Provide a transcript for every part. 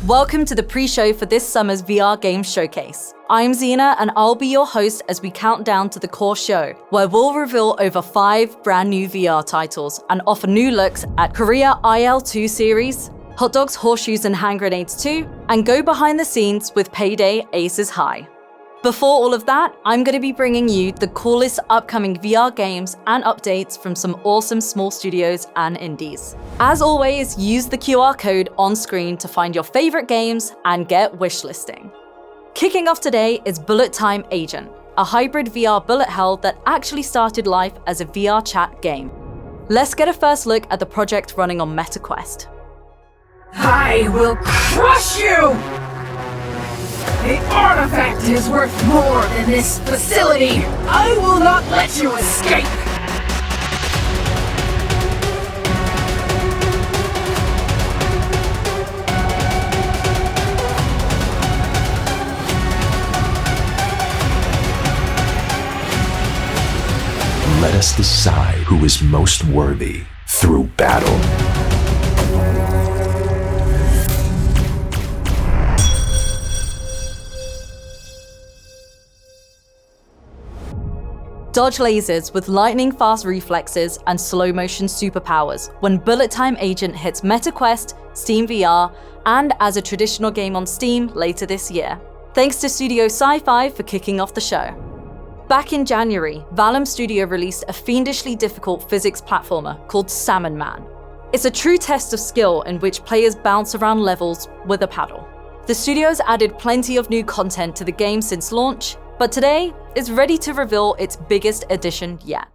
Welcome to the pre-show for this summer's VR Games Showcase. I'm Zena and I'll be your host as we count down to the core show, where we'll reveal over 5 brand new VR titles and offer new looks at Korea IL-2 series, Hot Dogs, Horseshoes and Hand Grenades 2, and go behind the scenes with PAYDAY Aces High. Before all of that, I'm going to be bringing you the coolest upcoming VR games and updates from some awesome small studios and indies. As always, use the QR code on screen to find your favorite games and get wishlisting. Kicking off today is Bullet Time Agent, a hybrid VR bullet hell that actually started life as a VR chat game. Let's get a first look at the project running on MetaQuest. I will crush you! The artifact is worth more than this facility! I will not let you escape! Let us decide who is most worthy through battle. Dodge lasers with lightning-fast reflexes and slow-motion superpowers when Bullet Time Agent hits MetaQuest, Steam VR, and as a traditional game on Steam later this year. Thanks to Studio Sci-Fi for kicking off the show. Back in January, Valum Studio released a fiendishly difficult physics platformer called Salmon Man. It's a true test of skill in which players bounce around levels with a paddle. The studio's added plenty of new content to the game since launch, but today is ready to reveal its biggest addition yet.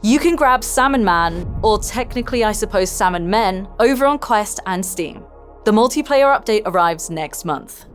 You can grab Salmon Man, or technically I suppose Salmon Men, over on Quest and Steam. The multiplayer update arrives next month.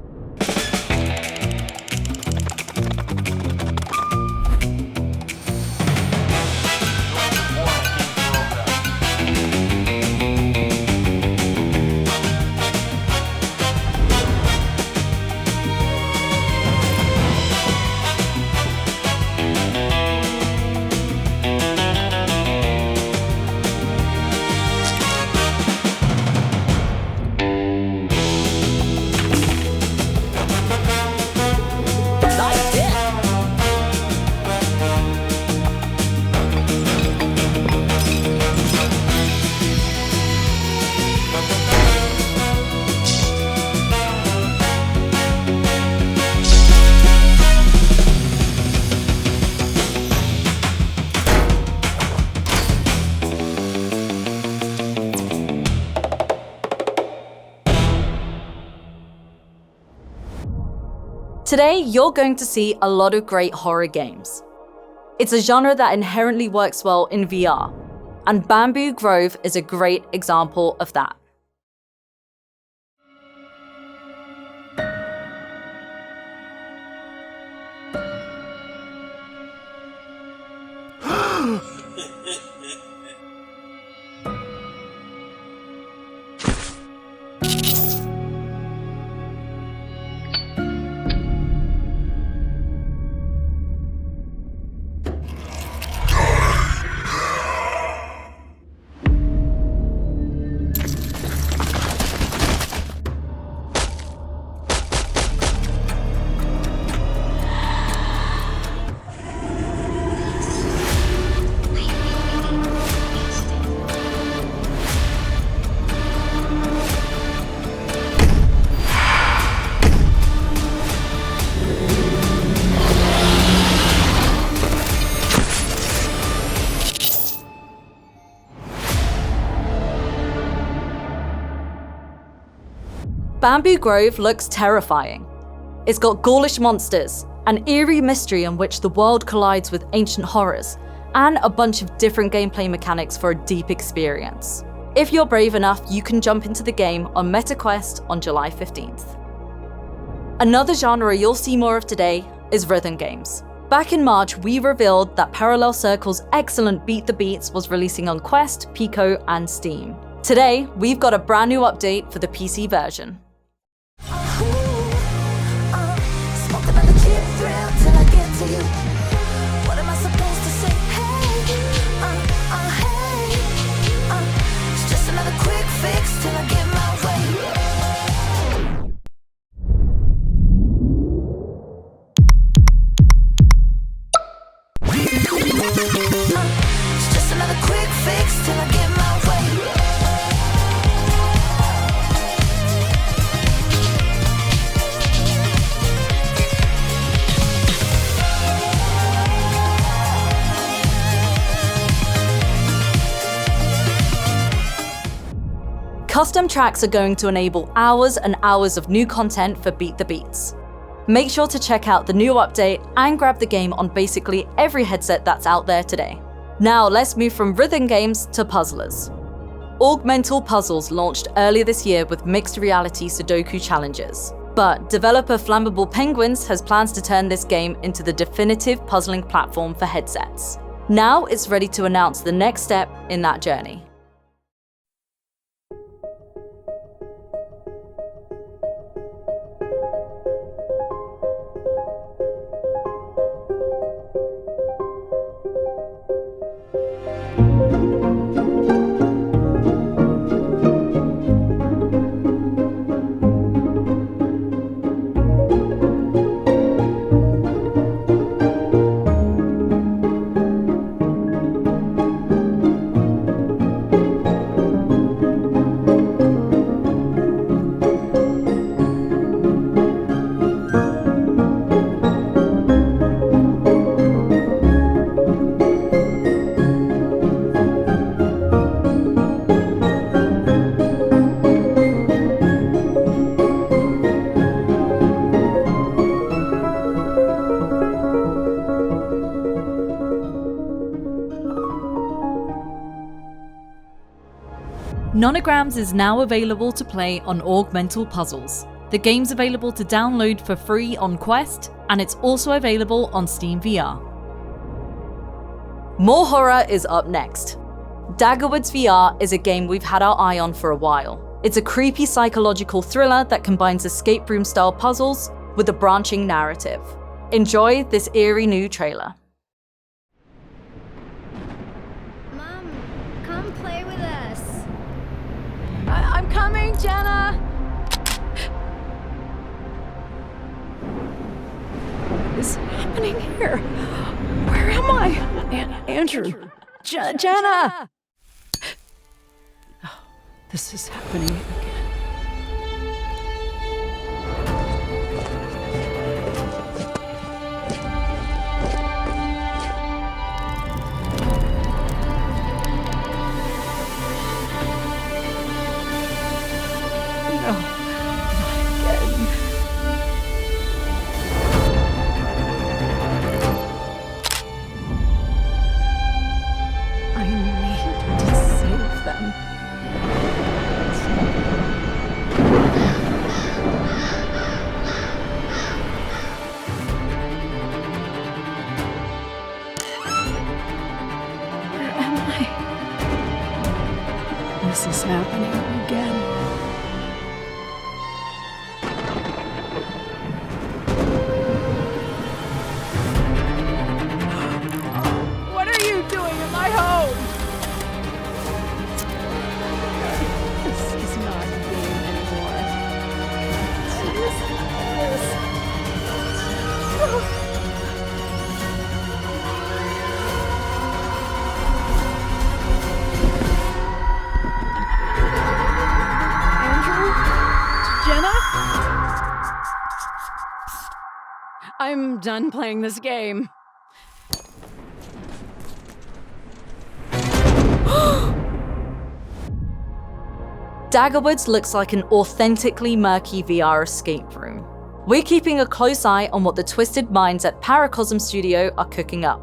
Today, you're going to see a lot of great horror games. It's a genre that inherently works well in VR, and Bamboo Grove is a great example of that. Bamboo Grove looks terrifying. It's got ghoulish monsters, an eerie mystery in which the world collides with ancient horrors, and a bunch of different gameplay mechanics for a deep experience. If you're brave enough, you can jump into the game on MetaQuest on July 15th. Another genre you'll see more of today is rhythm games. Back in March, we revealed that Parallel Circle's excellent Beat the Beats was releasing on Quest, Pico, and Steam. Today, we've got a brand new update for the PC version. Custom tracks are going to enable hours and hours of new content for Beat the Beats. Make sure to check out the new update and grab the game on basically every headset that's out there today. Now let's move from rhythm games to puzzlers. Augmental Puzzles launched earlier this year with mixed reality Sudoku challenges. But developer Flammable Penguins has plans to turn this game into the definitive puzzling platform for headsets. Now it's ready to announce the next step in that journey. Nonograms is now available to play on Augmental Puzzles. The game's available to download for free on Quest, and it's also available on Steam VR. More horror is up next. Dagger Woods VR is a game we've had our eye on for a while. It's a creepy psychological thriller that combines escape room-style puzzles with a branching narrative. Enjoy this eerie new trailer. Mom, come play with us. I'm coming, Jenna! What is happening here? Where am I? Andrew. Jenna! Oh, this is happening again. No, not again. I need to save them. Where am I? This is happening again. What are you doing in my home? This is not a game anymore. What is this? Andrew? Jenna? I'm done playing this game. Dagger Woods looks like an authentically murky VR escape room. We're keeping a close eye on what the twisted minds at Paracosm Studio are cooking up.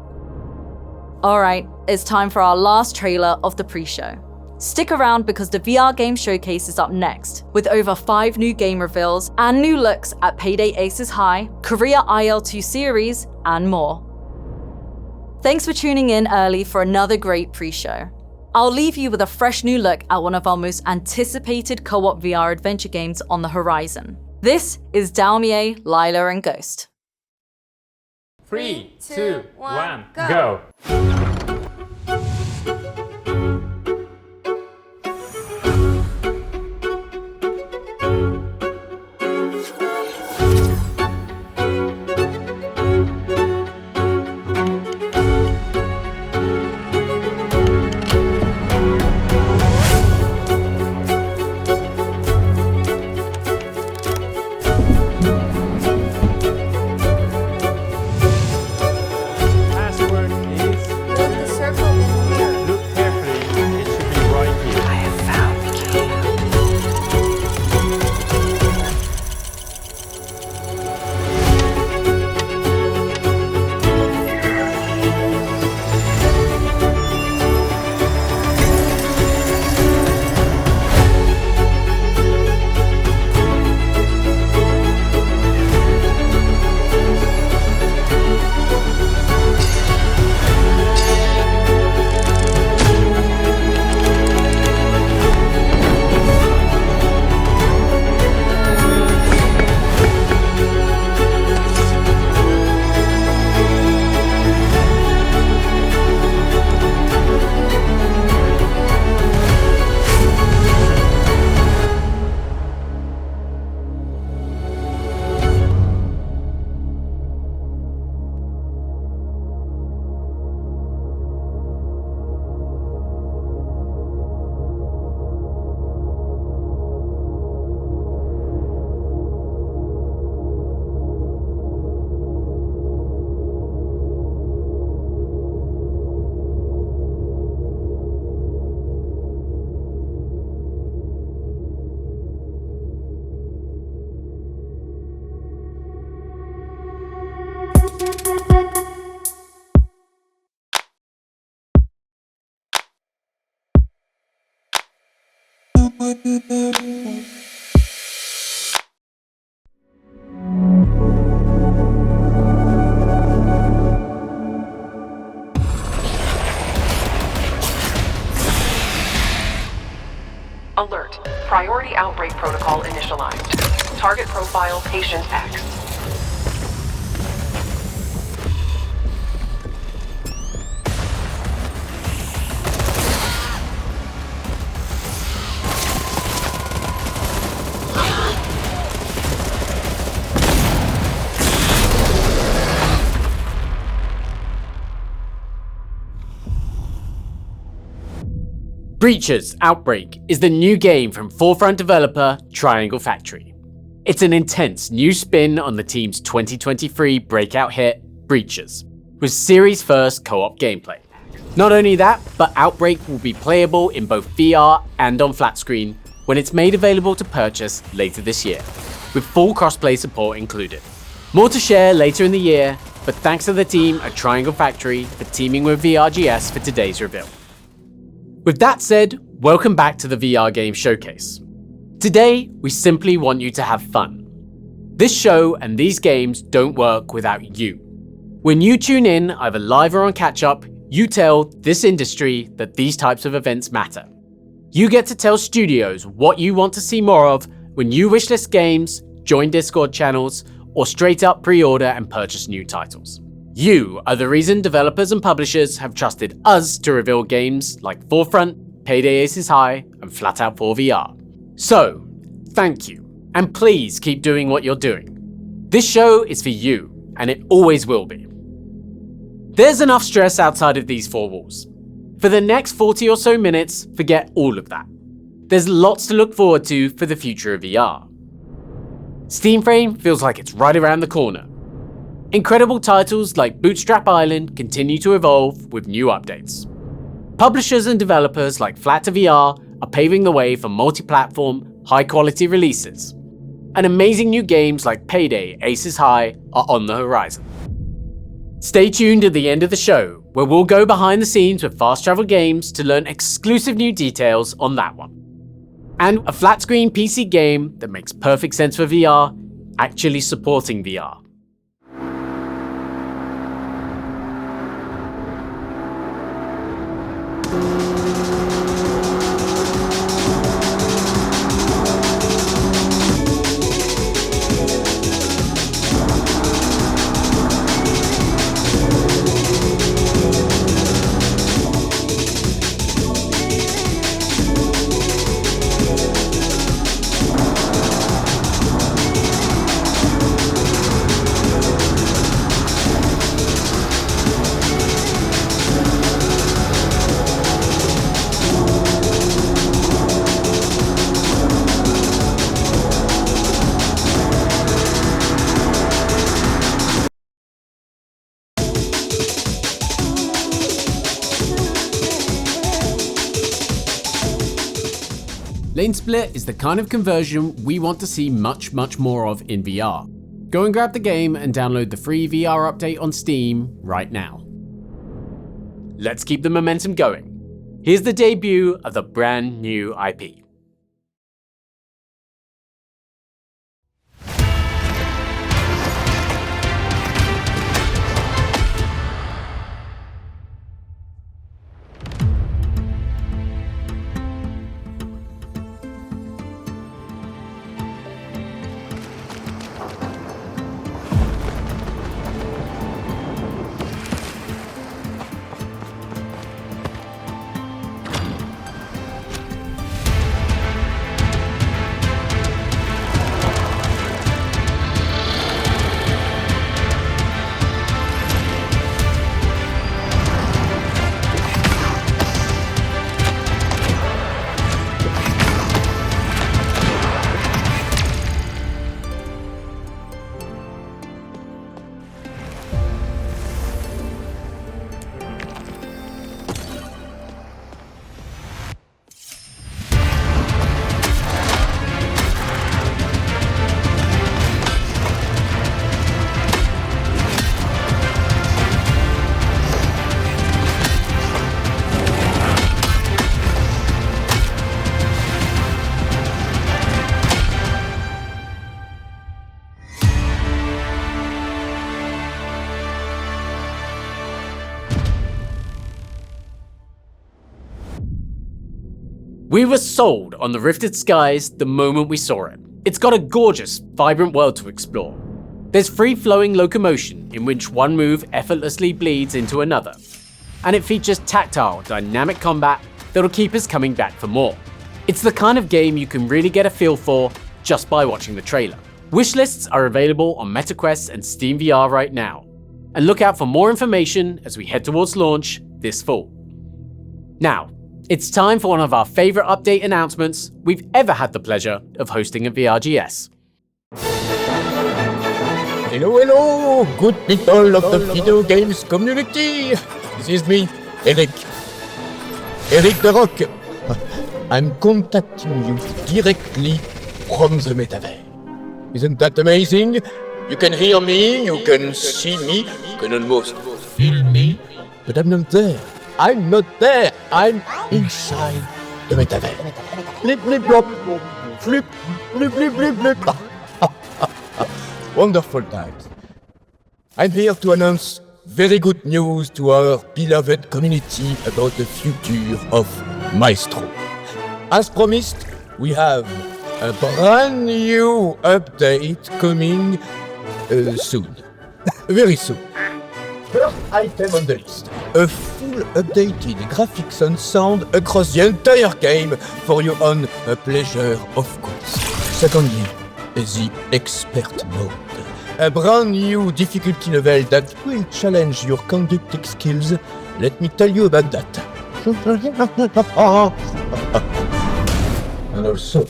Alright, it's time for our last trailer of the pre-show. Stick around because the VR game showcase is up next, with over 5 new game reveals and new looks at PAYDAY Aces High, Korea IL2 series, and more. Thanks for tuning in early for another great pre-show. I'll leave you with a fresh new look at one of our most anticipated co-op VR adventure games on the horizon. This is Daumier, Lila, and Ghost. 3, 2, 1, go! Alert. Priority Outbreak Protocol initialized. Target profile Patient X. Breachers Outbreak is the new game from Forefront developer Triangle Factory. It's an intense new spin on the team's 2023 breakout hit, Breachers, with series first co-op gameplay. Not only that, but Outbreak will be playable in both VR and on flat screen when it's made available to purchase later this year, with full crossplay support included. More to share later in the year, but thanks to the team at Triangle Factory for teaming with VRGS for today's reveal. With that said, welcome back to the VR Game Showcase. Today, we simply want you to have fun. This show and these games don't work without you. When you tune in, either live or on catch-up, you tell this industry that these types of events matter. You get to tell studios what you want to see more of when you wishlist games, join Discord channels, or straight up pre-order and purchase new titles. You are the reason developers and publishers have trusted us to reveal games like Forefront, PAYDAY Aces High, and FlatOut 4 VR. So, thank you, and please keep doing what you're doing. This show is for you, and it always will be. There's enough stress outside of these four walls. For the next 40 or so minutes, forget all of that. There's lots to look forward to for the future of VR. Steam Frame feels like it's right around the corner. Incredible titles like Bootstrap Island continue to evolve with new updates. Publishers and developers like FlatOut VR are paving the way for multi-platform, high-quality releases. And amazing new games like PAYDAY, Aces High are on the horizon. Stay tuned at the end of the show, where we'll go behind the scenes with Fast Travel Games to learn exclusive new details on that one. And a flat-screen PC game that makes perfect sense for VR, actually supporting VR. Lanesplit is the kind of conversion we want to see much more of in VR. Go and grab the game and download the free VR update on Steam right now. Let's keep the momentum going. Here's the debut of the brand new IP. We were sold on the Rifted Skies the moment we saw it. It's got a gorgeous, vibrant world to explore. There's free-flowing locomotion in which one move effortlessly bleeds into another. And it features tactile, dynamic combat that'll keep us coming back for more. It's the kind of game you can really get a feel for just by watching the trailer. Wishlists are available on MetaQuest and Steam VR right now. And look out for more information as we head towards launch this fall. Now, it's time for one of our favorite update announcements we've ever had the pleasure of hosting at VRGS. Hello, good people of the video games community. This is me, Eric the Rock. I'm contacting you directly from the metaverse. Isn't that amazing? You can hear me, you can see me, you can almost feel me, but I'm not there. I'm not there. I'm inside the metaverse. Blip, blip, blop. Flip, blip, blip, blip, blip. Wonderful times. I'm here to announce very good news to our beloved community about the future of Maestro. As promised, we have a brand new update coming soon. Very soon. First item on the list, a full updated graphics and sound across the entire game for your own pleasure, of course. Secondly, the expert mode, a brand new difficulty level that will challenge your conducting skills. Let me tell you about that. And also,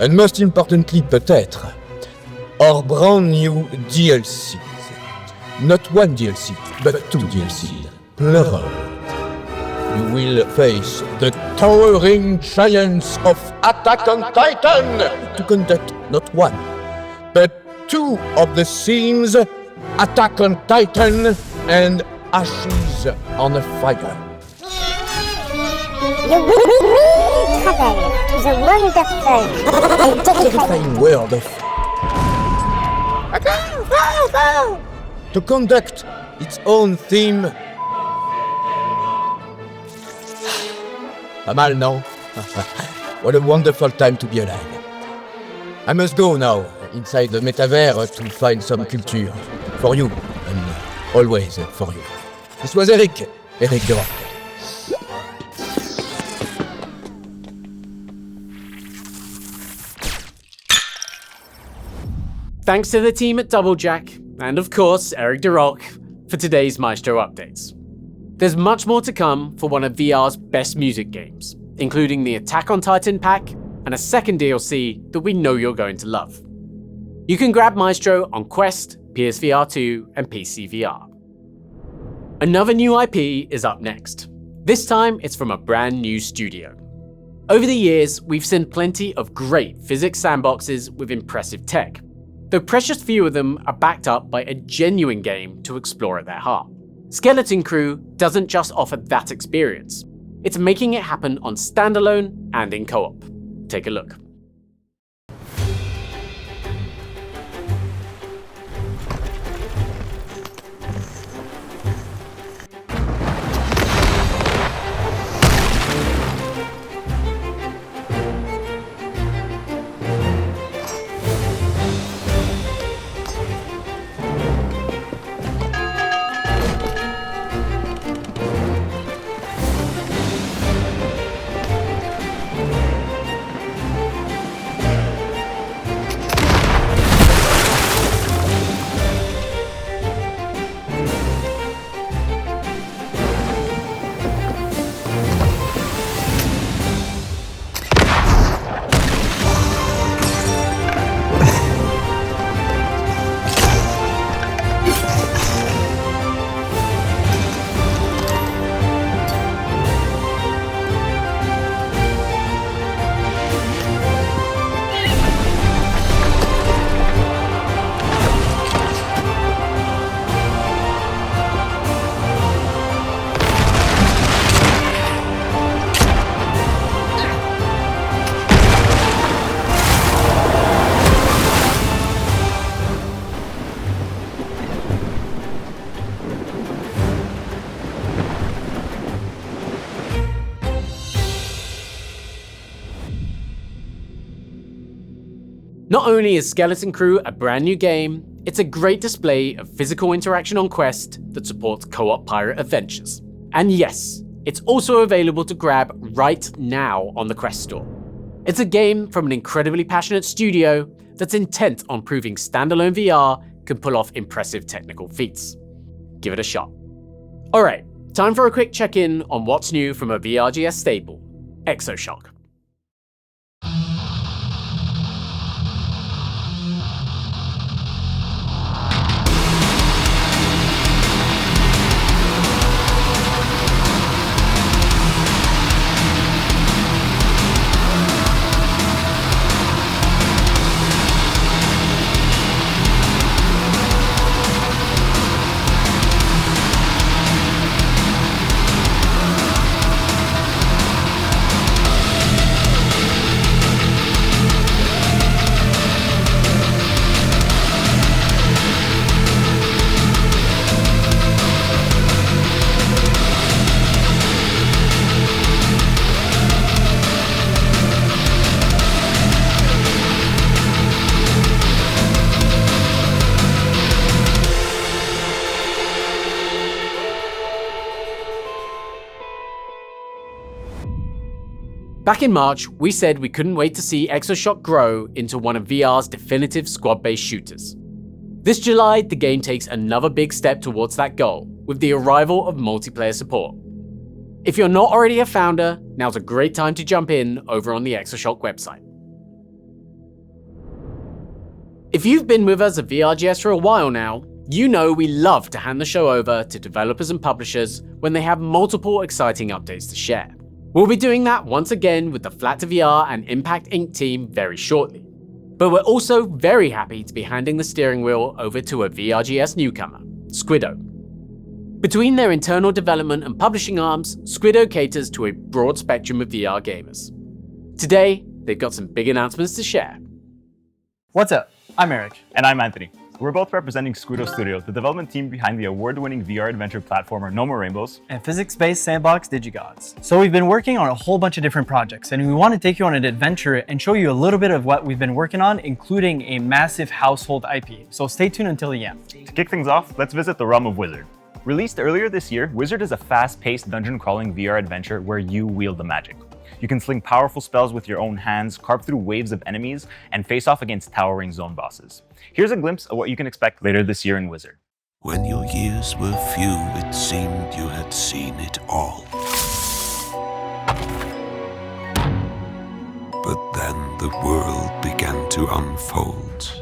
and most importantly peut-être, our brand new DLC. Not one DLC, but two DLCs. Plural. you will face the towering giants of Attack on Titan to conduct not one, but two of the scenes, Attack on Titan and Ashes on a Fire. You will travel to the wonderful and Terrifying world of... to conduct its own theme. Pas mal, no? What a wonderful time to be alive. I must go now, inside the metaverse, to find some culture. For you, and always for you. This was Eric de Rock. Thanks to the team at Doublejack, and of course Eric de Rock, for today's Maestro updates. There's much more to come for one of VR's best music games, including the Attack on Titan pack and a second DLC that we know you're going to love. You can grab Maestro on Quest, PSVR 2 and PC VR. Another new IP is up next. This time it's from a brand new studio. Over the years, we've seen plenty of great physics sandboxes with impressive tech, though precious few of them are backed up by a genuine game to explore at their heart. Skeleton Crew doesn't just offer that experience, it's making it happen on standalone and in co-op. Take a look. Not only is Skeleton Crew a brand new game, it's a great display of physical interaction on Quest that supports co-op pirate adventures. And yes, it's also available to grab right now on the Quest store. It's a game from an incredibly passionate studio that's intent on proving standalone VR can pull off impressive technical feats. Give it a shot. Alright, time for a quick check-in on what's new from a VRGS staple, Exoshock. Back in March, we said we couldn't wait to see Exoshock grow into one of VR's definitive squad-based shooters. This July, the game takes another big step towards that goal, with the arrival of multiplayer support. If you're not already a founder, now's a great time to jump in over on the Exoshock website. If you've been with us at VRGS for a while now, You know we love to hand the show over to developers and publishers when they have multiple exciting updates to share. We'll be doing that once again with the FlatOut VR and Impact Inc. team very shortly. But we're also very happy to be handing the steering wheel over to a VRGS newcomer, Squiddo. Between their internal development and publishing arms, Squiddo caters to a broad spectrum of VR gamers. Today, they've got some big announcements to share. What's up? I'm Eric. And I'm Anthony. We're both representing Squiddo Studio, the development team behind the award-winning VR adventure platformer No More Rainbows and physics-based sandbox DigiGods. So we've been working on a whole bunch of different projects, and we want to take you on an adventure and show you a little bit of what we've been working on, including a massive household IP. So stay tuned until the end. To kick things off, let's visit the realm of Wizherd. Released earlier this year, Wizherd is a fast-paced dungeon-crawling VR adventure where you wield the magic. You can sling powerful spells with your own hands, carve through waves of enemies, and face off against towering zone bosses. Here's a glimpse of what you can expect later this year in Wizherd. When your years were few, it seemed you had seen it all. But then the world began to unfold.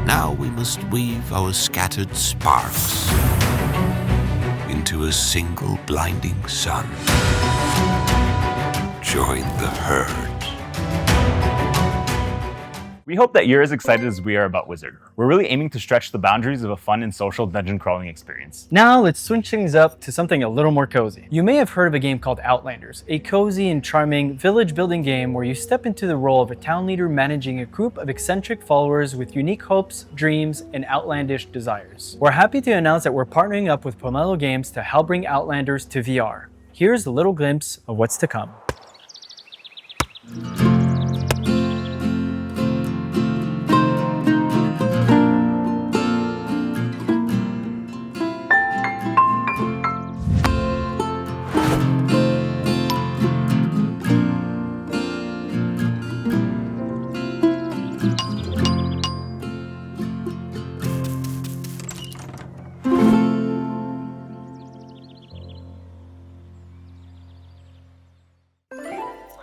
Now we must weave our scattered sparks into a single blinding sun. Join the herd. We hope that you're as excited as we are about Wizherd. We're really aiming to stretch the boundaries of a fun and social dungeon crawling experience. Now let's switch things up to something a little more cozy. You may have heard of a game called Outlanders, a cozy and charming village building game where you step into the role of a town leader managing a group of eccentric followers with unique hopes, dreams, and outlandish desires. We're happy to announce that we're partnering up with Pomelo Games to help bring Outlanders to VR. Here's a little glimpse of what's to come.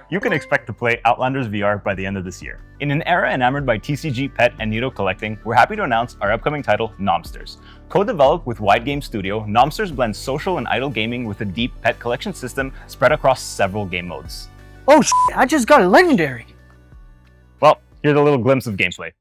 You can expect to play Outlanders VR by the end of this year. In an era enamored by TCG, pet, and Nido collecting, we're happy to announce our upcoming title, Nomsters. Co-developed with Wide Game Studio, Nomsters blends social and idle gaming with a deep pet collection system spread across several game modes. Oh I just got a legendary! Well, here's a little glimpse of gameplay.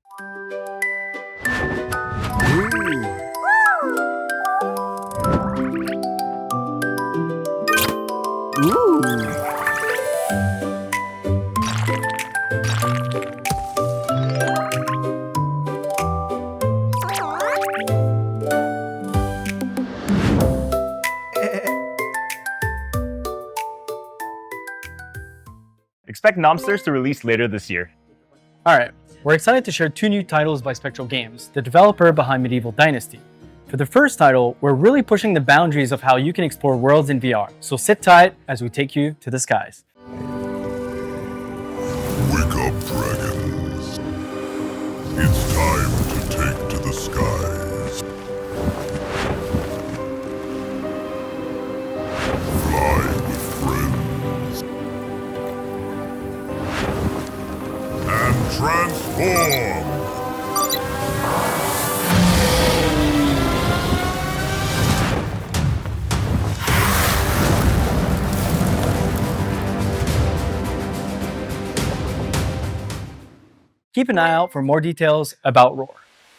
Expect Nomsters to release later this year. Alright, we're excited to share two new titles by Spectral Games, the developer behind Medieval Dynasty. For the first title, we're really pushing the boundaries of how you can explore worlds in VR, so sit tight as we take you to the skies. Wake up, dragons. It's time to take to the skies. Fly with friends. And transform! Keep an eye out for more details about Roar.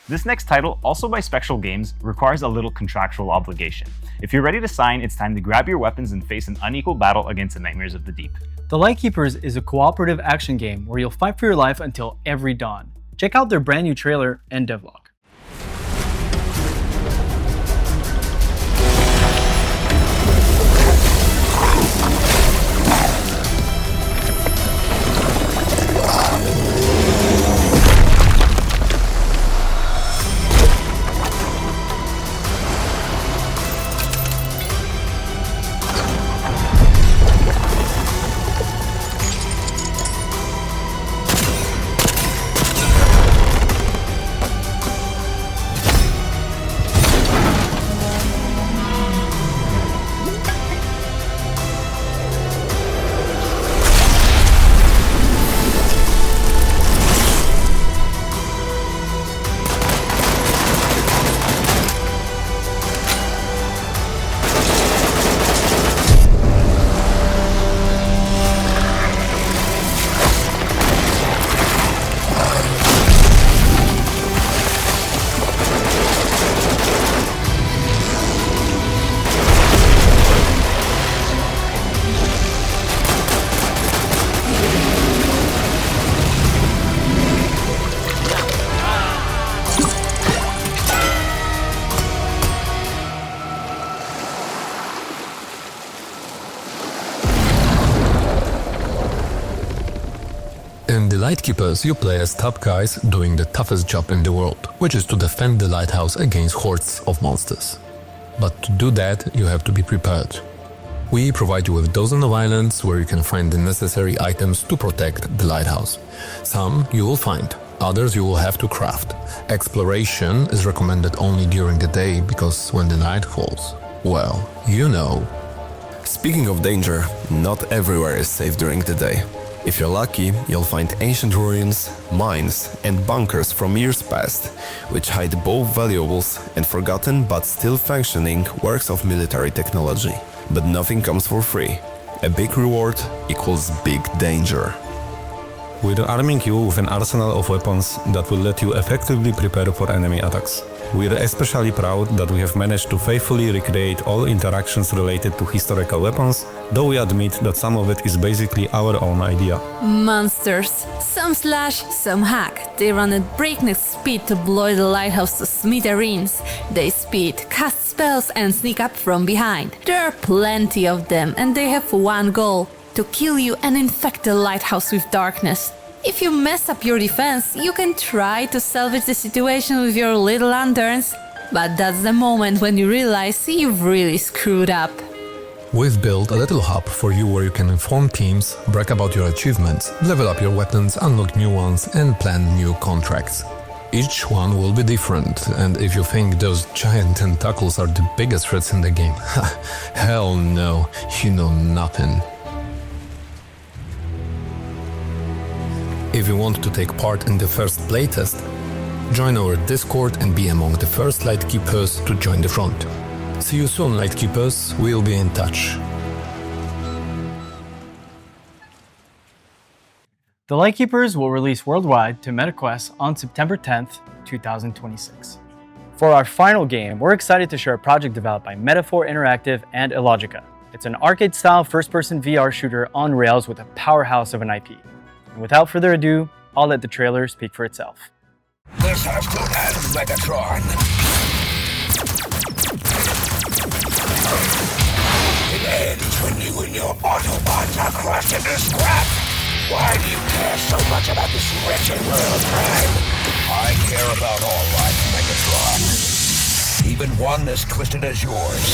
This next title, also by Spectral Games, requires a little contractual obligation. If you're ready to sign, it's time to grab your weapons and face an unequal battle against the Nightmares of the Deep. The Lightkeepers is a cooperative action game where you'll fight for your life until every dawn. Check out their brand new trailer and devlog. Lightkeepers, you play as top guys doing the toughest job in the world, which is to defend the lighthouse against hordes of monsters. But to do that, you have to be prepared. We provide you with dozens of islands where you can find the necessary items to protect the lighthouse. Some you will find, others you will have to craft. Exploration is recommended only during the day because when the night falls, well, you know. Speaking of danger, not everywhere is safe during the day. If you're lucky, you'll find ancient ruins, mines, and bunkers from years past, which hide both valuables and forgotten but still functioning works of military technology. But nothing comes for free. A big reward equals big danger. We're arming you with an arsenal of weapons that will let you effectively prepare for enemy attacks. We're especially proud that we have managed to faithfully recreate all interactions related to historical weapons, though we admit that some of it is basically our own idea. Monsters. Some slash, some hack. They run at breakneck speed to blow the lighthouse to smithereens. They speed, cast spells and sneak up from behind. There are plenty of them and they have one goal: to kill you and infect the lighthouse with darkness. If you mess up your defense, you can try to salvage the situation with your little lanterns, but that's the moment when you realize you've really screwed up. We've built a little hub for you where you can inform teams, brag about your achievements, level up your weapons, unlock new ones, and plan new contracts. Each one will be different, and if you think those giant tentacles are the biggest threats in the game, hell no, you know nothing. If you want to take part in the first playtest, join our Discord and be among the first Lightkeepers to join the front. See you soon, Lightkeepers, we'll be in touch. The Lightkeepers will release worldwide to MetaQuest on September 10th, 2026. For our final game, we're excited to share a project developed by Metaphor Interactive and Illogica. It's an arcade-style first-person VR shooter on rails with a powerhouse of an IP. And without further ado, I'll let the trailer speak for itself. This has to end, Megatron. It ends when you and your Autobots are crushed into scrap. Why do you care so much about this wretched world, Prime? I care about all life, Megatron. Even one as twisted as yours.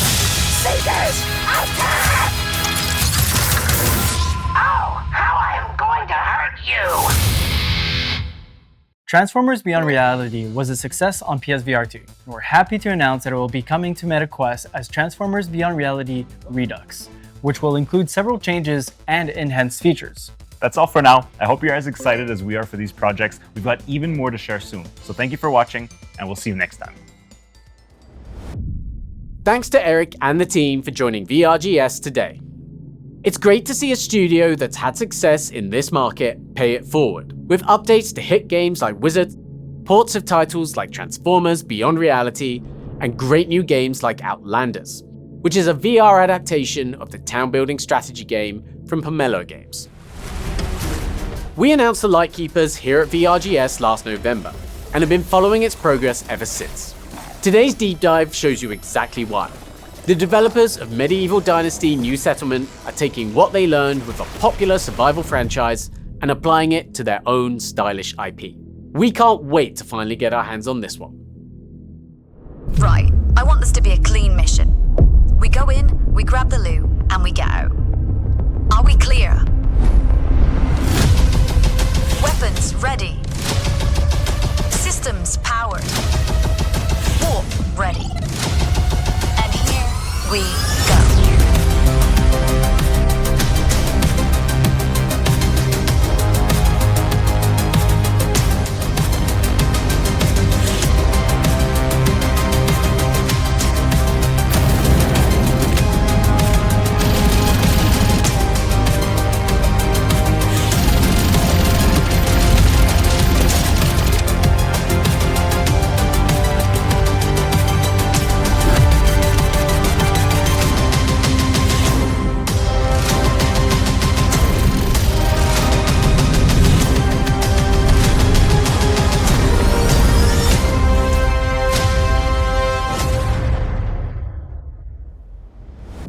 Seekers, attack! Oh, how I am going to hurt you! Transformers Beyond Reality was a success on PSVR2, and we're happy to announce that it will be coming to MetaQuest as Transformers Beyond Reality Redux, which will include several changes and enhanced features. That's all for now. I hope you're as excited as we are for these projects. We've got even more to share soon. So thank you for watching, and we'll see you next time. Thanks to Eric and the team for joining VRGS today. It's great to see a studio that's had success in this market pay it forward, with updates to hit games like Wizherd, ports of titles like Transformers Beyond Reality, and great new games like Outlanders, which is a VR adaptation of the town-building strategy game from Pomelo Games. We announced the Lightkeepers here at VRGS last November, and have been following its progress ever since. Today's deep dive shows you exactly why. The developers of Medieval Dynasty New Settlement are taking what they learned with a popular survival franchise and applying it to their own stylish IP. We can't wait to finally get our hands on this one. Right, I want this to be a clean mission. We go in, we grab the loot, and we get out. Are we clear? Weapons ready. Systems powered. Warp ready. And here we go.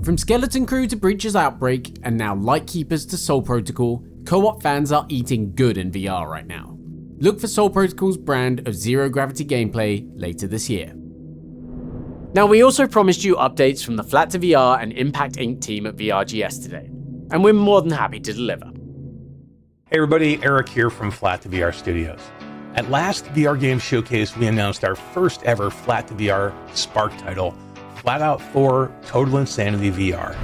From Skeleton Crew to Breach's Outbreak, and now Lightkeepers to Soul Protocol, co-op fans are eating good in VR right now. Look for Soul Protocol's brand of zero-gravity gameplay later this year. Now, we also promised you updates from the Flat2VR and Impact Inc. team at VRGS today, and we're more than happy to deliver. Hey everybody, Eric here from Flat2VR Studios. At last VR Game Showcase, we announced our first ever Flat2VR Spark title, FlatOut 4 Total Insanity VR.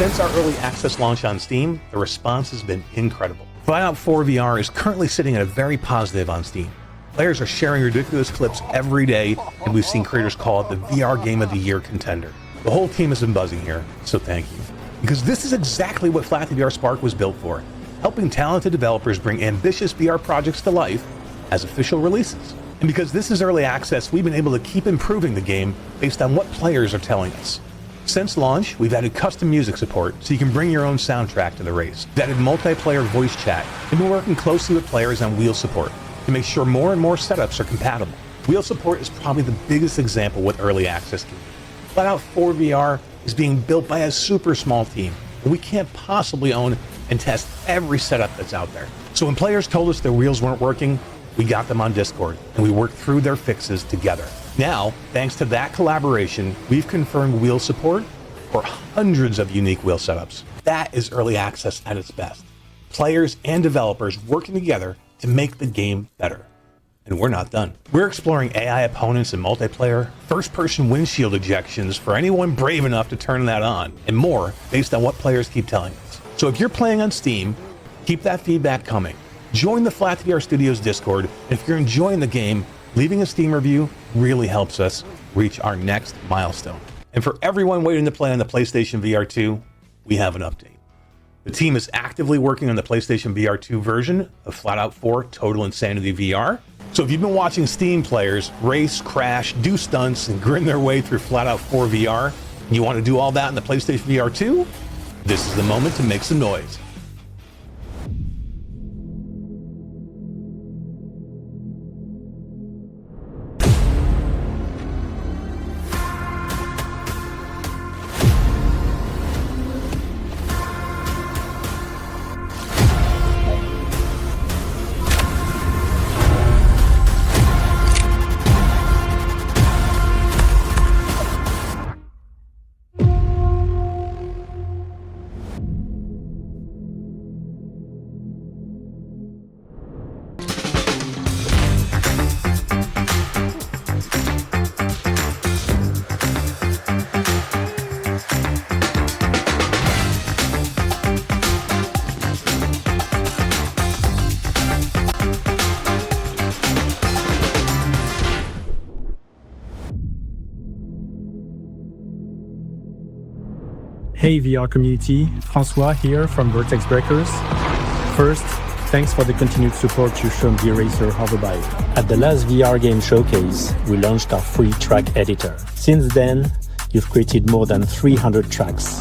Since our early access launch on Steam, the response has been incredible. FlatOut 4 VR is currently sitting at a very positive on Steam. Players are sharing ridiculous clips every day, and we've seen creators call it the VR Game of the Year contender. The whole team has been buzzing here, so thank you. Because this is exactly what Flat2VR Spark was built for, helping talented developers bring ambitious VR projects to life as official releases. And because this is early access, we've been able to keep improving the game based on what players are telling us. Since launch, we've added custom music support so you can bring your own soundtrack to the race. We've added multiplayer voice chat and been working closely with players on wheel support to make sure more and more setups are compatible. Wheel support is probably the biggest example what early access can do. FlatOut 4 VR is being built by a super small team, and we can't possibly own and test every setup that's out there. So when players told us their wheels weren't working, we got them on Discord and we worked through their fixes together. Now, thanks to that collaboration, we've confirmed wheel support for hundreds of unique wheel setups. That is early access at its best. Players and developers working together to make the game better. And we're not done. We're exploring AI opponents in multiplayer, first-person windshield ejections for anyone brave enough to turn that on, and more based on what players keep telling us. So if you're playing on Steam, keep that feedback coming. Join the Flat2VR Studios Discord, and if you're enjoying the game, leaving a Steam review really helps us reach our next milestone. And for everyone waiting to play on the PlayStation VR 2, we have an update. The team is actively working on the PlayStation VR 2 version of FlatOut 4 Total Insanity VR. So if you've been watching Steam players race, crash, do stunts, and grin their way through FlatOut 4 VR, and you want to do all that in the PlayStation VR 2, this is the moment to make some noise. Hey VR community, François here from Vertex Breakers. First, thanks for the continued support you've shown VRacer Hoverbike. At the last VR game showcase, we launched our free track editor. Since then, you've created more than 300 tracks.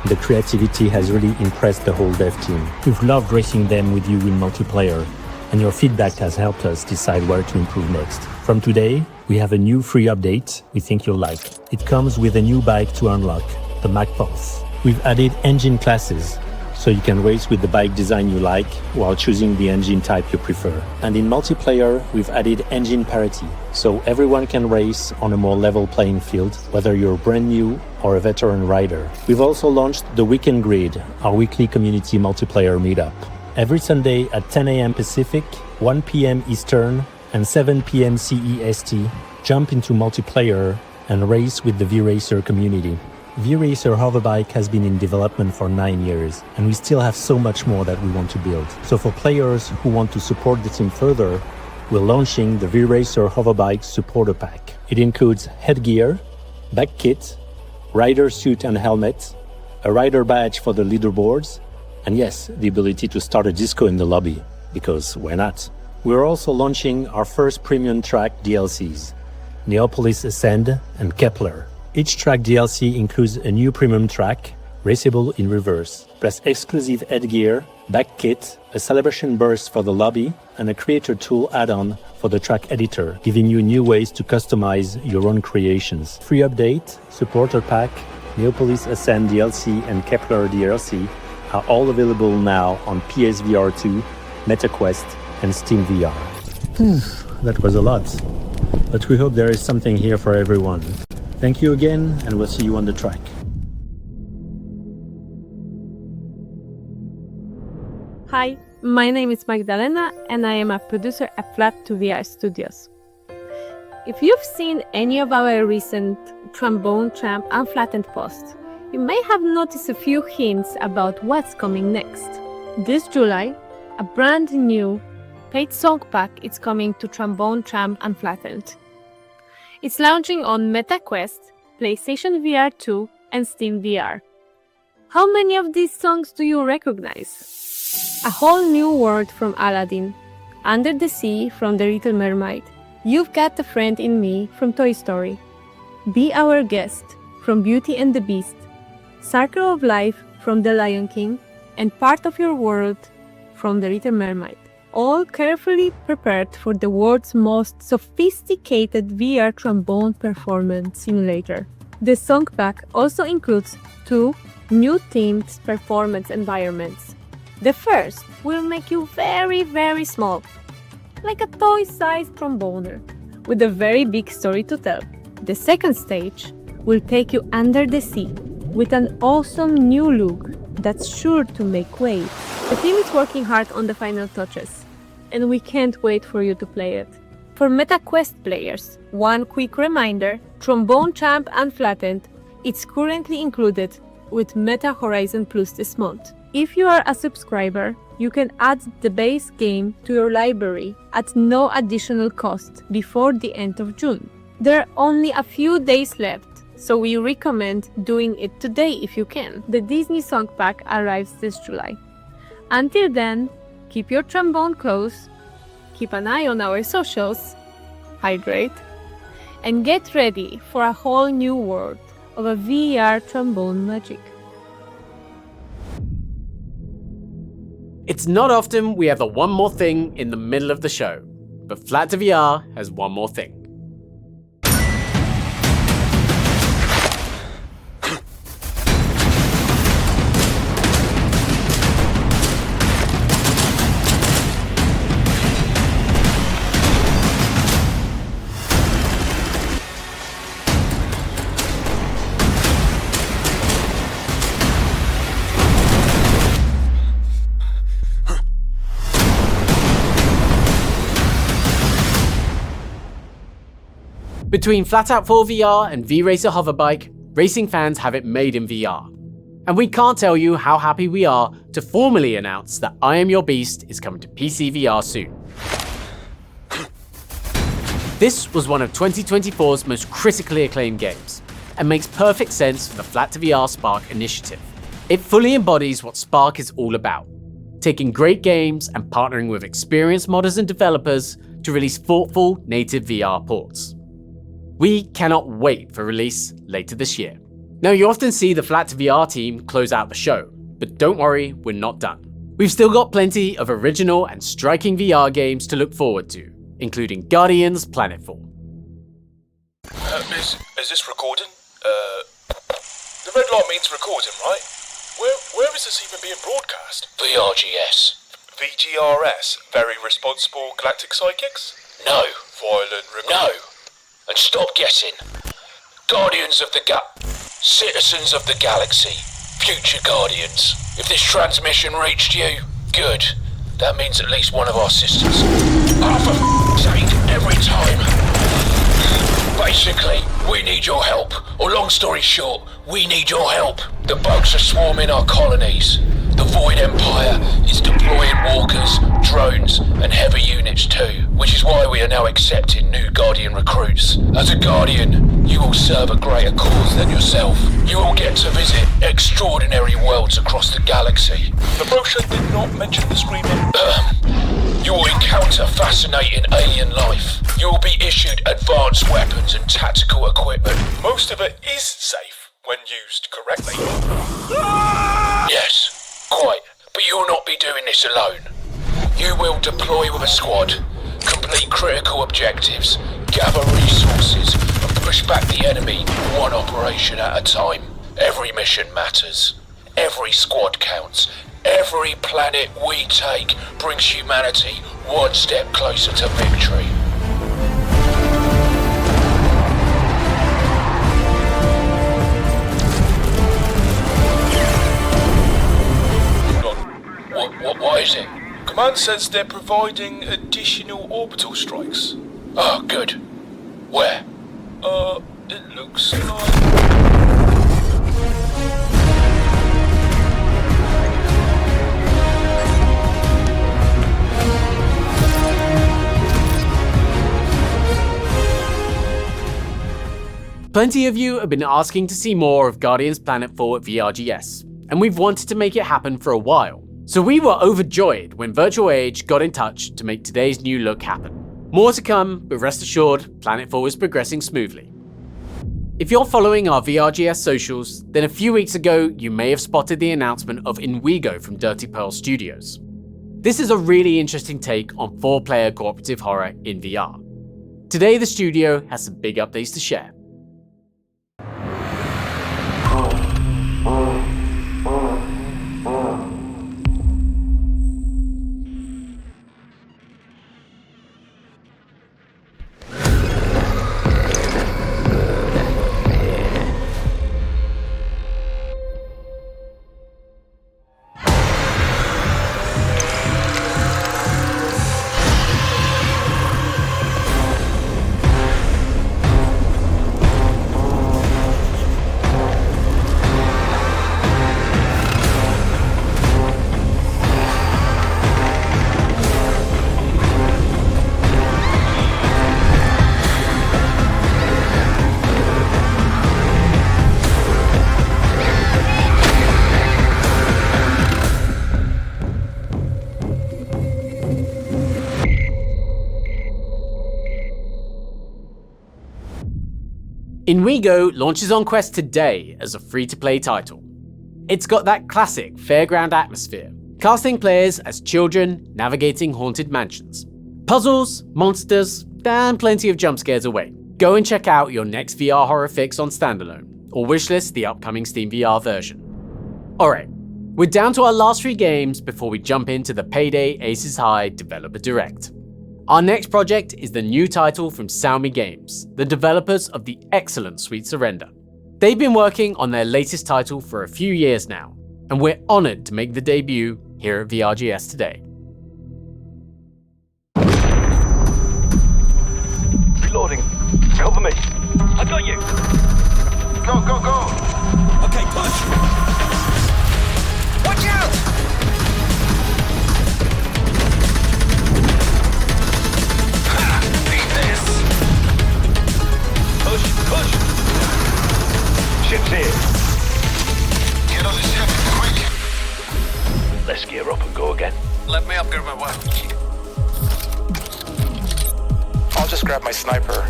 The creativity has really impressed the whole dev team. We've loved racing them with you in multiplayer, and your feedback has helped us decide where to improve next. From today, we have a new free update we think you'll like. It comes with a new bike to unlock, the MacPulse. We've added engine classes, so you can race with the bike design you like while choosing the engine type you prefer. And in multiplayer, we've added engine parity, so everyone can race on a more level playing field, whether you're brand new or a veteran rider. We've also launched the Weekend Grid, our weekly community multiplayer meetup. Every Sunday at 10 a.m. Pacific, 1 p.m. Eastern, and 7 p.m. CEST, jump into multiplayer and race with the VRacer community. VRacer Hoverbike has been in development for 9 years, and we still have so much more that we want to build. So for players who want to support the team further, we're launching the VRacer Hoverbike Supporter Pack. It includes headgear, back kit, rider suit and helmet, a rider badge for the leaderboards, and yes, the ability to start a disco in the lobby, because why not? We're also launching our first premium track DLCs, Neopolis Ascend and Kepler. Each track DLC includes a new premium track, raceable in reverse, plus exclusive headgear, back kit, a celebration burst for the lobby, and a creator tool add-on for the track editor, giving you new ways to customize your own creations. Free update, supporter pack, Neopolis Ascend DLC, and Kepler DLC are all available now on PSVR2, MetaQuest, and Steam VR. That was a lot, but we hope there is something here for everyone. Thank you again, and we'll see you on the track. Hi, my name is Magdalena, and I am a producer at FlatOut VR Studios. If you've seen any of our recent Trombone, Tramp, and Flattened posts, you may have noticed a few hints about what's coming next. This July, a brand new paid song pack is coming to Trombone, Tramp, and Flattened. It's launching on MetaQuest, PlayStation VR 2, and Steam VR. How many of these songs do you recognize? A Whole New World from Aladdin, Under the Sea from The Little Mermaid, You've Got a Friend in Me from Toy Story, Be Our Guest from Beauty and the Beast, Circle of Life from The Lion King, and Part of Your World from The Little Mermaid, all carefully prepared for the world's most sophisticated VR trombone performance simulator. The song pack also includes 2 new themed performance environments. The first will make you very, very small, like a toy-sized tromboner, with a very big story to tell. The second stage will take you under the sea, with an awesome new look that's sure to make waves. The team is working hard on the final touches, and we can't wait for you to play it. For MetaQuest players, one quick reminder, Trombone, Tramp, and Flattened, it's currently included with Meta Horizon Plus this month. If you are a subscriber, you can add the base game to your library at no additional cost before the end of June. There are only a few days left, so we recommend doing it today if you can. The Disney Song Pack arrives this July. Until then, keep your trombone close, keep an eye on our socials, hydrate, and get ready for a whole new world of a VR trombone magic. It's not often we have the one more thing in the middle of the show, but FlatOut VR has one more thing. Between FlatOut 4 VR and VRacer Hoverbike, racing fans have it made in VR. And we can't tell you how happy we are to formally announce that I Am Your Beast is coming to PC VR soon. This was one of 2024's most critically acclaimed games, and makes perfect sense for the FlatOut VR Spark initiative. It fully embodies what Spark is all about, taking great games and partnering with experienced modders and developers to release thoughtful native VR ports. We cannot wait for release later this year. Now, you often see the FlatOut VR team close out the show, but don't worry, we're not done. We've still got plenty of original and striking VR games to look forward to, including Guardians Planetfall. Is this recording? The red light means recording, right? Where is this even being broadcast? VRGS. VGRS? Very Responsible Galactic Psychics? No. Violent No. And stop guessing. Guardians of the Citizens of the Galaxy. Future Guardians. If this transmission reached you, good. That means at least one of our sisters. Oh, for sake, every time. Basically, we need your help. Or long story short, we need your help. The bugs are swarming our colonies. The Void Empire is deploying walkers, drones, and heavy units too, which is why we are now accepting new Guardian recruits. As a Guardian, you will serve a greater cause than yourself. You will get to visit extraordinary worlds across the galaxy. The brochure did not mention the screaming. You will encounter fascinating alien life. You will be issued advanced weapons and tactical equipment. Most of it is safe. when used correctly. Yes, quite. But you'll not be doing this alone. You will deploy with a squad, complete critical objectives, gather resources, and push back the enemy one operation at a time. Every mission matters. Every squad counts. Every planet we take brings humanity one step closer to victory. What is it? Command says they're providing additional orbital strikes. Oh, good. Where? It looks like... Plenty of you have been asking to see more of Guardians Planetfall at VRGS, and we've wanted to make it happen for a while. So we were overjoyed when Virtual Age got in touch to make today's new look happen. More to come, but rest assured, Planetfall is progressing smoothly. If you're following our VRGS socials, then a few weeks ago you may have spotted the announcement of INWIGO from Dirty Pearl Studios. This is a really interesting take on 4-player cooperative horror in VR. Today the studio has some big updates to share. INWIGO launches on Quest today as a free-to-play title. It's got that classic fairground atmosphere, casting players as children navigating haunted mansions. Puzzles, monsters, and plenty of jump scares away. Go and check out your next VR horror fix on standalone, or wishlist the upcoming Steam VR version. Alright, we're down to our last 3 games before we jump into the PAYDAY Aces High Developer Direct. Our next project is the new title from Salmon Games, the developers of the excellent Sweet Surrender. They've been working on their latest title for a few years now, and we're honoured to make the debut here at VRGS today. Reloading. Cover me. I got you. Go, go, go. Okay, push. Watch out! Push! Ship's here. Get on the ship, quick! Let's gear up and go again. Let me upgrade my weapon. I'll just grab my sniper.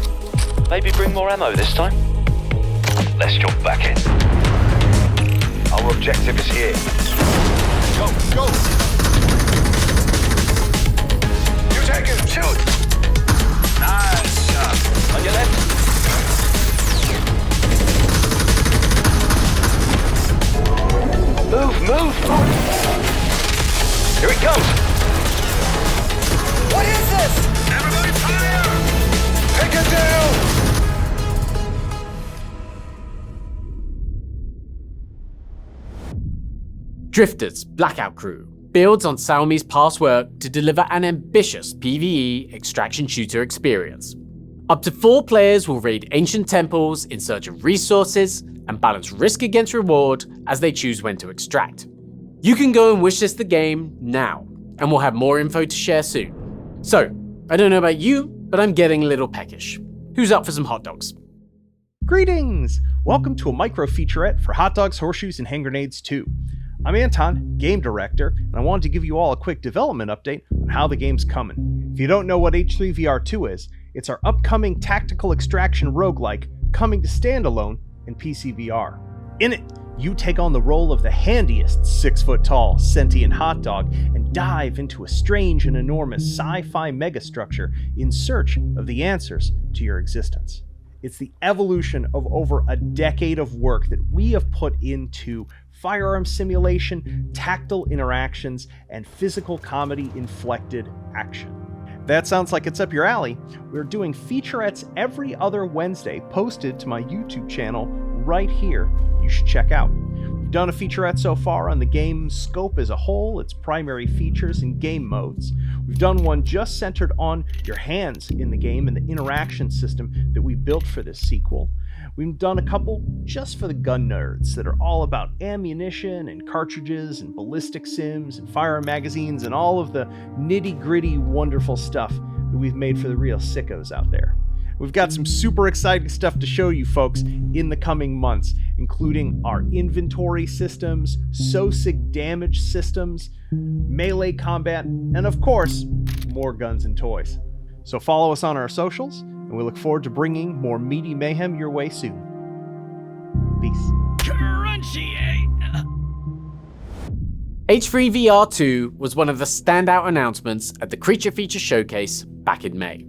Maybe bring more ammo this time. Let's jump back in. Our objective is here. Go, go! You take it, shoot! Nice shot. On your left. Move! Here it comes! What is this? Everybody fire! Take it down! Drifters Blackout Crew builds on Salmi's past work to deliver an ambitious PvE extraction shooter experience. Up to 4 players will raid ancient temples in search of resources and balance risk against reward as they choose when to extract. You can go and wishlist the game now, and we'll have more info to share soon. So, I don't know about you, but I'm getting a little peckish. Who's up for some hot dogs? Greetings! Welcome to a micro featurette for Hot Dogs, Horseshoes, and Hand Grenades 2. I'm Anton, game director, and I wanted to give you all a quick development update on how the game's coming. If you don't know what H3VR2 is, it's our upcoming tactical extraction roguelike coming to standalone in PC VR. In it, you take on the role of the handiest 6-foot-tall sentient hot dog and dive into a strange and enormous sci-fi megastructure in search of the answers to your existence. It's the evolution of over a decade of work that we have put into firearm simulation, tactile interactions, and physical comedy-inflected action. That sounds like it's up your alley. We're doing featurettes every other Wednesday, posted to my YouTube channel right here. You should check out. We've done a featurette so far on the game's scope as a whole, its primary features and game modes. We've done one just centered on your hands in the game and the interaction system that we built for this sequel. We've done a couple just for the gun nerds that are all about ammunition and cartridges and ballistic sims and firearm magazines and all of the nitty-gritty wonderful stuff that we've made for the real sickos out there. We've got some super exciting stuff to show you folks in the coming months, including our inventory systems, SOSIG damage systems, melee combat, and of course, more guns and toys. So follow us on our socials, and we look forward to bringing more meaty mayhem your way soon. Peace. Crunchy, eh? H3VR2 was one of the standout announcements at the Creature Feature Showcase back in May.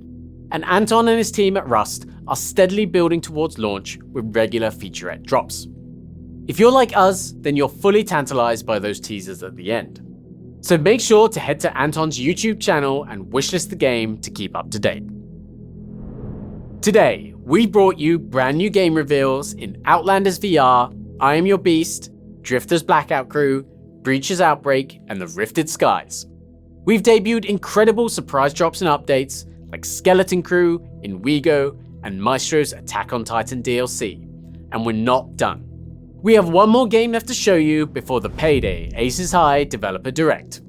And Anton and his team at Rust are steadily building towards launch with regular featurette drops. If you're like us, then you're fully tantalized by those teasers at the end. So make sure to head to Anton's YouTube channel and wishlist the game to keep up to date. Today, we brought you brand new game reveals in Outlanders VR, I Am Your Beast, Drifter's Blackout Crew, Breach's Outbreak, and the Rifted Skies. We've debuted incredible surprise drops and updates like Skeleton Crew, INWIGO, and Maestro's Attack on Titan DLC. And we're not done. We have one more game left to show you before the PAYDAY Aces High Developer Direct.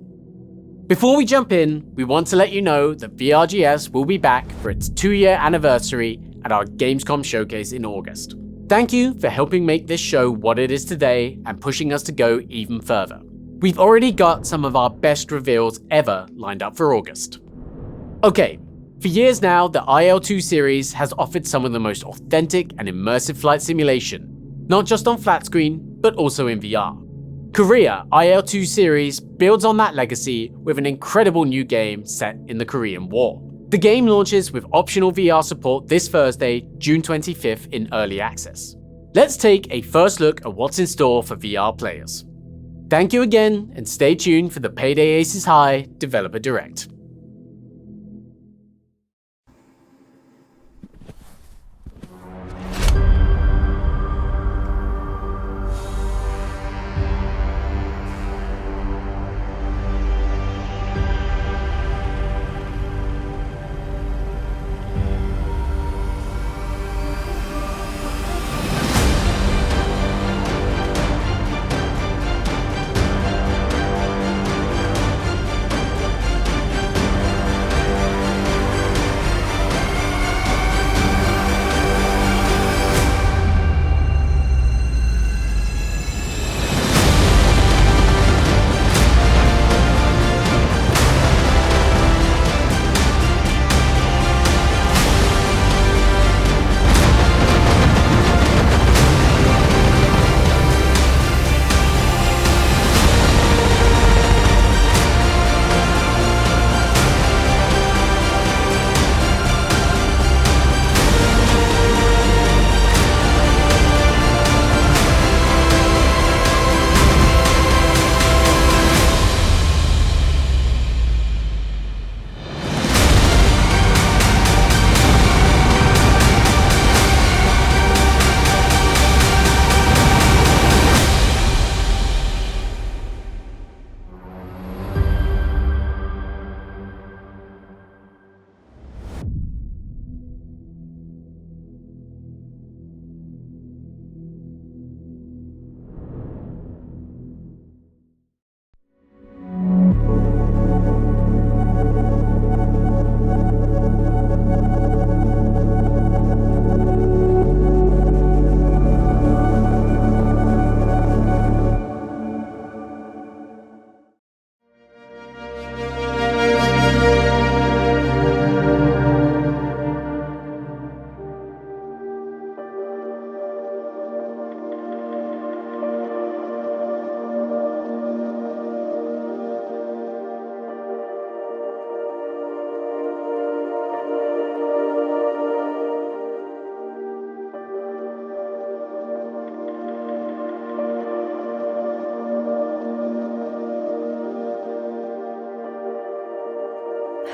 Before we jump in, we want to let you know that VRGS will be back for its 2-year anniversary at our Gamescom showcase in August. Thank you for helping make this show what it is today and pushing us to go even further. We've already got some of our best reveals ever lined up for August. Okay, for years now, the IL2 series has offered some of the most authentic and immersive flight simulation, not just on flat screen, but also in VR. Korea IL2 series builds on that legacy with an incredible new game set in the Korean War. The game launches with optional VR support this Thursday, June 25th in early access. Let's take a first look at what's in store for VR players. Thank you again, and stay tuned for the PAYDAY Aces High Developer Direct.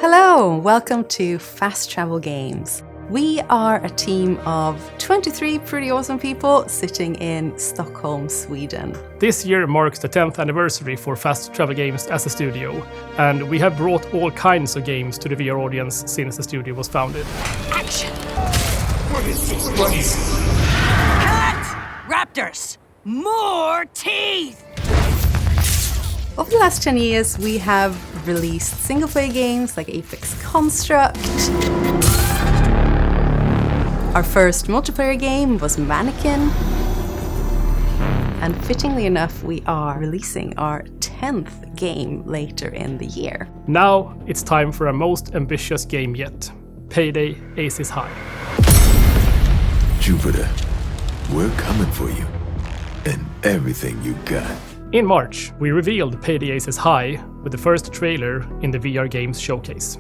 Hello, welcome to Fast Travel Games. We are a team of 23 pretty awesome people sitting in Stockholm, Sweden. This year marks the 10th anniversary for Fast Travel Games as a studio, and we have brought all kinds of games to the VR audience since the studio was founded. Action! What is this? What is it? Cut! Raptors! More teeth! Over the last 10 years, we have released single-player games like Apex Construct. Our first multiplayer game was Mannequin. And fittingly enough, we are releasing our 10th game later in the year. Now it's time for our most ambitious game yet, PAYDAY Aces High. Jupiter, we're coming for you, and everything you got. In March, we revealed PAYDAY Aces High with the first trailer in the VR Games showcase.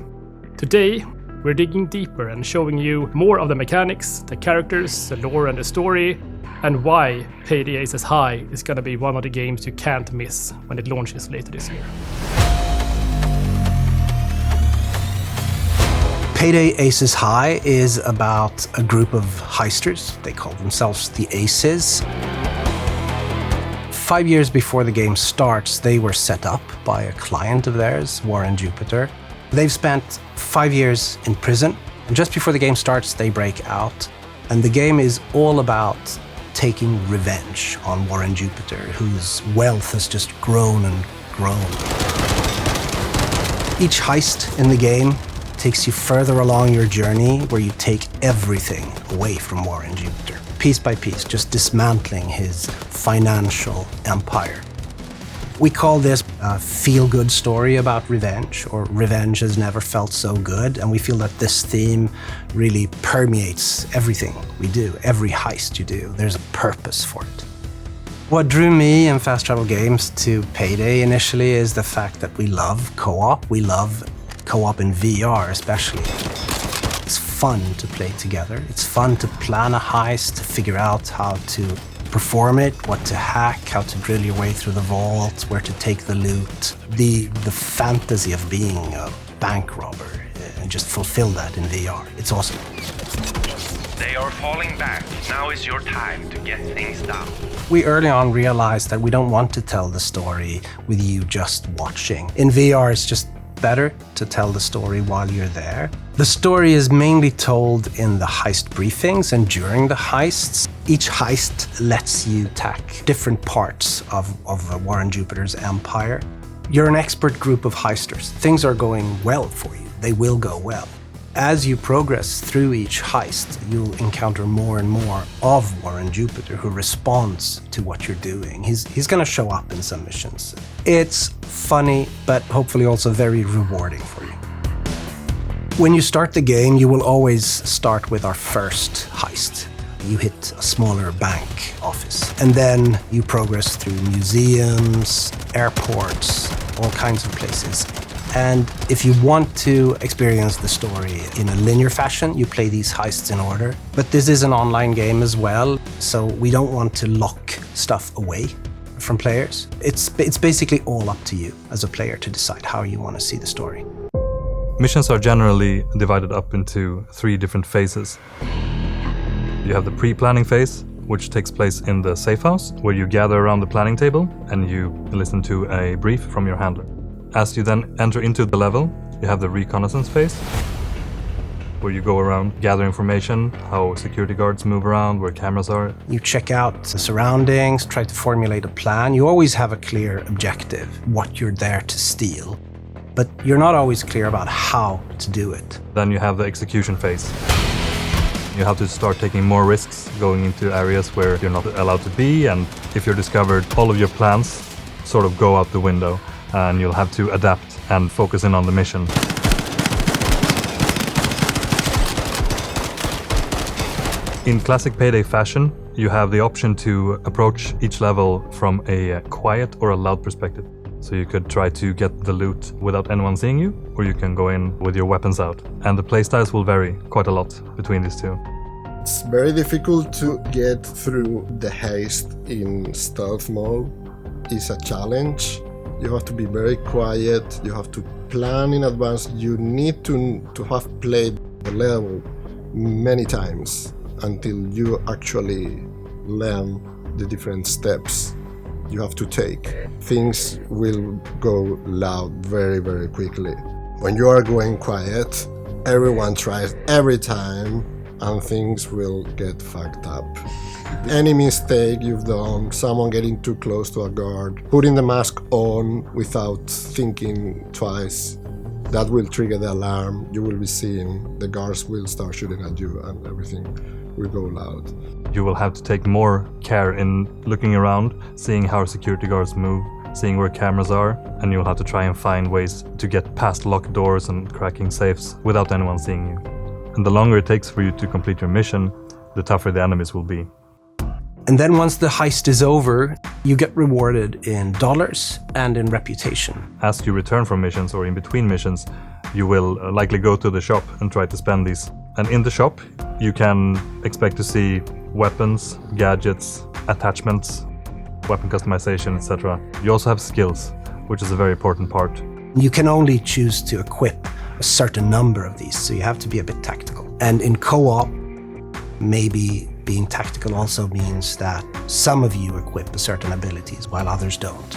Today, we're digging deeper and showing you more of the mechanics, the characters, the lore and the story, and why PAYDAY Aces High is gonna be one of the games you can't miss when it launches later this year. PAYDAY Aces High is about a group of heisters. They call themselves the Aces. 5 years before the game starts, they were set up by a client of theirs, Warren Jupiter. They've spent 5 years in prison, and just before the game starts, they break out. And the game is all about taking revenge on Warren Jupiter, whose wealth has just grown and grown. Each heist in the game takes you further along your journey, where you take everything away from Warren Jupiter, piece by piece, just dismantling his financial empire. We call this a feel-good story about revenge, or revenge has never felt so good, and we feel that this theme really permeates everything we do, every heist you do. There's a purpose for it. What drew me and Fast Travel Games to PAYDAY initially is the fact that we love co-op. We love co-op in VR especially. It's fun to play together. It's fun to plan a heist, to figure out how to perform it, what to hack, how to drill your way through the vault, where to take the loot. The fantasy of being a bank robber, and just fulfill that in VR. It's awesome. They are falling back. Now is your time to get things done. We early on realized that we don't want to tell the story with you just watching. In VR, it's just better to tell the story while you're there. The story is mainly told in the heist briefings and during the heists. Each heist lets you attack different parts of Warren Jupiter's empire. You're an expert group of heisters. Things are going well for you. They will go well. As you progress through each heist, you'll encounter more and more of Warren Jupiter, who responds to what you're doing. He's gonna show up in some missions. It's funny, but hopefully also very rewarding for you. When you start the game, you will always start with our first heist. You hit a smaller bank office, and then you progress through museums, airports, all kinds of places. And if you want to experience the story in a linear fashion, you play these heists in order. But this is an online game as well, so we don't want to lock stuff away from players. It's basically all up to you as a player to decide how you want to see the story. Missions are generally divided up into 3 different phases. You have the pre-planning phase, which takes place in the safe house, where you gather around the planning table and you listen to a brief from your handler. As you then enter into the level, you have the reconnaissance phase, where you go around, gather information, how security guards move around, where cameras are. You check out the surroundings, try to formulate a plan. You always have a clear objective, what you're there to steal. But you're not always clear about how to do it. Then you have the execution phase. You have to start taking more risks, going into areas where you're not allowed to be, and if you're discovered, all of your plans sort of go out the window, and you'll have to adapt and focus in on the mission. In classic PAYDAY fashion, you have the option to approach each level from a quiet or a loud perspective. So you could try to get the loot without anyone seeing you, or you can go in with your weapons out. And the playstyles will vary quite a lot between these two. It's very difficult to get through the heist in stealth mode. It's a challenge. You have to be very quiet. You have to plan in advance. You need to have played the level many times until you actually learn the different steps you have to take. Things will go loud very, very quickly. When you are going quiet, everyone tries every time and things will get fucked up. Any mistake you've done, someone getting too close to a guard, putting the mask on without thinking twice, that will trigger the alarm. You will be seen, the guards will start shooting at you and everything will go loud. You will have to take more care in looking around, seeing how security guards move, seeing where cameras are, and you'll have to try and find ways to get past locked doors and cracking safes without anyone seeing you. And the longer it takes for you to complete your mission, the tougher the enemies will be. And then once the heist is over, you get rewarded in dollars and in reputation. As you return from missions or in between missions, you will likely go to the shop and try to spend these. And in the shop, you can expect to see weapons, gadgets, attachments, weapon customization, etc. You also have skills, which is a very important part. You can only choose to equip a certain number of these, so you have to be a bit tactical. And in co-op, maybe being tactical also means that some of you equip certain abilities while others don't.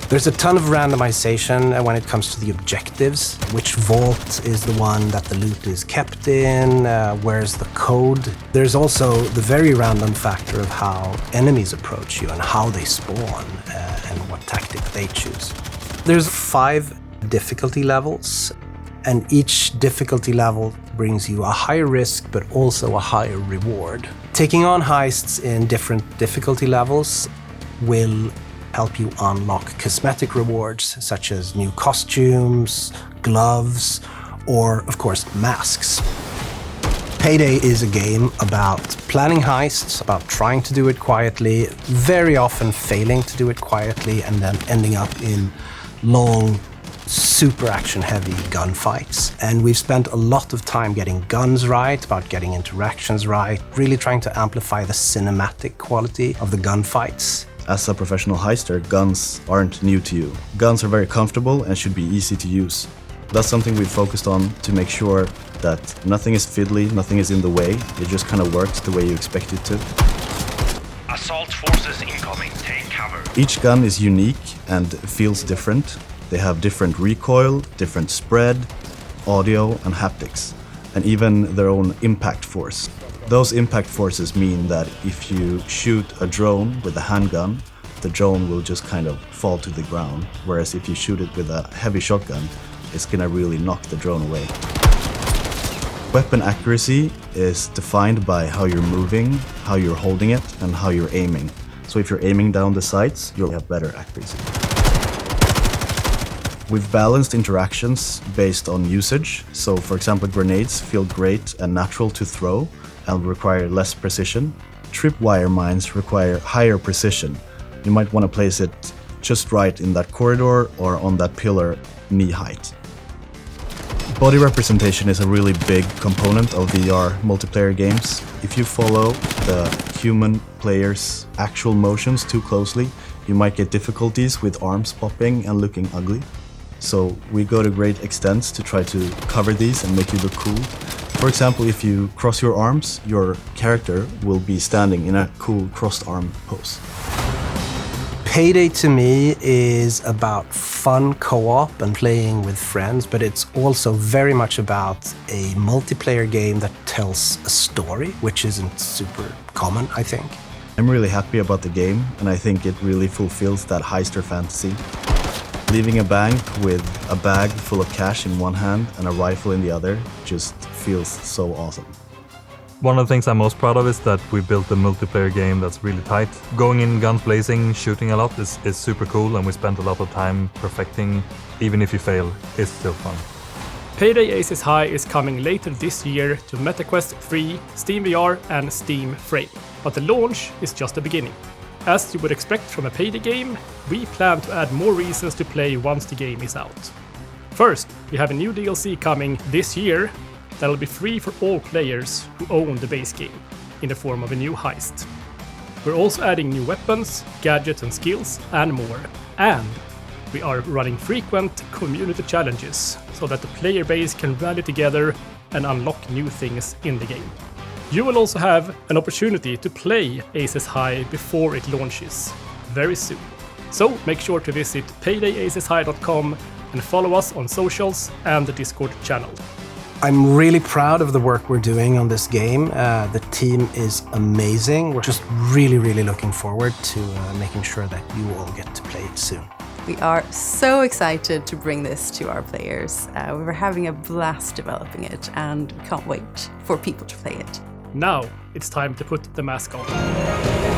There's a ton of randomization when it comes to the objectives. Which vault is the one that the loot is kept in? Where's the code? There's also the very random factor of how enemies approach you and how they spawn and what tactic they choose. There's 5 difficulty levels, and each difficulty level brings you a higher risk but also a higher reward. Taking on heists in different difficulty levels will help you unlock cosmetic rewards such as new costumes, gloves, or of course masks. Payday is a game about planning heists, about trying to do it quietly, very often failing to do it quietly and then ending up in long, super action-heavy gunfights. And we've spent a lot of time getting guns right, about getting interactions right, really trying to amplify the cinematic quality of the gunfights. As a professional heister, guns aren't new to you. Guns are very comfortable and should be easy to use. That's something we've focused on to make sure that nothing is fiddly, nothing is in the way. It just kind of works the way you expect it to. Assault forces incoming, take cover. Each gun is unique and feels different. They have different recoil, different spread, audio and haptics, and even their own impact force. Those impact forces mean that if you shoot a drone with a handgun, the drone will just kind of fall to the ground, whereas if you shoot it with a heavy shotgun, it's gonna really knock the drone away. Weapon accuracy is defined by how you're moving, how you're holding it, and how you're aiming. So if you're aiming down the sights, you'll have better accuracy. We've balanced interactions based on usage. So for example, grenades feel great and natural to throw and require less precision. Tripwire mines require higher precision. You might want to place it just right in that corridor or on that pillar knee height. Body representation is a really big component of VR multiplayer games. If you follow the human player's actual motions too closely, you might get difficulties with arms popping and looking ugly. So we go to great extents to try to cover these and make you look cool. For example, if you cross your arms, your character will be standing in a cool crossed arm pose. Payday to me is about fun co-op and playing with friends, but it's also very much about a multiplayer game that tells a story, which isn't super common, I think. I'm really happy about the game, and I think it really fulfills that heister fantasy. Leaving a bank with a bag full of cash in one hand and a rifle in the other just feels so awesome. One of the things I'm most proud of is that we built a multiplayer game that's really tight. Going in guns blazing, shooting a lot is super cool, and we spent a lot of time perfecting. Even if you fail, it's still fun. Payday Aces High is coming later this year to MetaQuest 3, Steam VR and Steam Frame. But the launch is just the beginning. As you would expect from a Payday game, we plan to add more reasons to play once the game is out. First, we have a new DLC coming this year that'll be free for all players who own the base game, in the form of a new heist. We're also adding new weapons, gadgets and skills, and more. And we are running frequent community challenges so that the player base can rally together and unlock new things in the game. You will also have an opportunity to play Aces High before it launches very soon. So make sure to visit paydayaceshigh.com and follow us on socials and the Discord channel. I'm really proud of the work we're doing on this game. The team is amazing. We're just really looking forward to making sure that you all get to play it soon. We are so excited to bring this to our players. We're having a blast developing it, and we can't wait for people to play it. Now it's time to put the mask on.